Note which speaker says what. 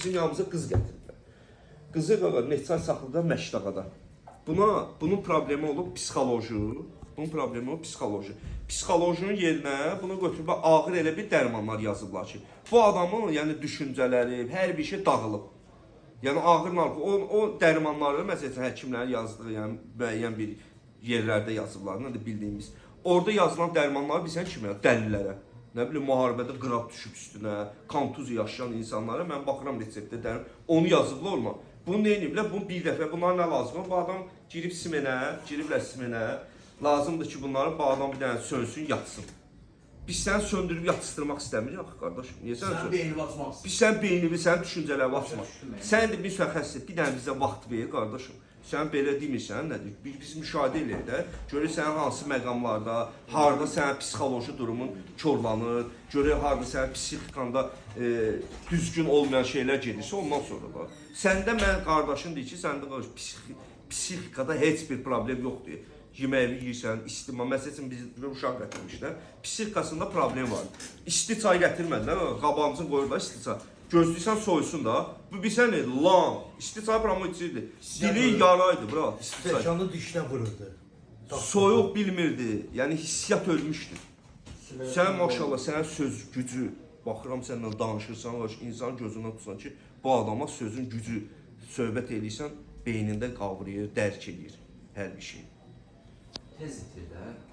Speaker 1: Bizim yanımıza qız gətiriblər. Qızı qaqa neçə ay saxladılar Məşdağada. Bunun problemi olub psixoloji. Bunun problemi olub psixoloji. Psixolojinin yerinə buna götürüb ağır elə bir dərmanlar yazıblar ki, bu adamın yəni düşüncələri, hər bir şey dağılıb. Yəni ağır o dərmanları məsələn həkimlərin yazdığı, yəni müəyyən bir yerlərdə yazıblar, nə də bildiyimiz. Orada yazılan dərmanları bilsən kimə? Dəlillərə. Nə bilim müharibədə qıraq düşüb üstünə, kontuziya yaşayan insanlara mən baxıram reseptdə dərim. Onu yazıblar olma. Bunu nə ediblər? Bunu bir dəfə bunlar nə lazımdır? Bu adam girib giriblər simenə. Lazımdır ki, bunları bu adam bir dənə sönsün, yatsın. Biz səni söndürüb yatışdırmaq istəmirik axı qardaşım. Niyə
Speaker 2: sən beynini basmaq istəyirsən?
Speaker 1: Biz sən beynini, sən düşüncələri basmaq. Sən də bir mütəxəssis, bir dənə bizə vaxt ver qardaşım. Sən belə demirsən, nədir? Biz müşahidə edirik də. Görək sənin hansı məqamlarda, harda sənin psixoloji durumun korlanır, görək harda sənin psixikanda düzgün olmayan şeylər gedirsə, ondan sonra da. Səndə mən qardaşın deyir ki, səndə psixikada heç bir problem yoxdur. Yeməyi yeyirsən, istima, məsələn biz uşaq gətirmişlər, psixikasında problem var. İsti çay gətirmədilər, qabağımızın qoyurlar isti çay. Gözləyirsən soyusun da. Bu bilsən nədir? Lan. İsti çay buramı içirdi. Dili yaraydı bura. İsti çay.
Speaker 3: Stəkanı dişdən vururdu.
Speaker 1: Soyuq bilmirdi. Yəni hissiyat ölmüşdü. Sən maşallah sənin söz gücü, baxıram səndən danışırsan, insan gözündən tutsan ki, bu adama sözün gücü, söhbət edirsən, beynində qavrayır, dərk edir hər bir şey.
Speaker 2: Tez itir də.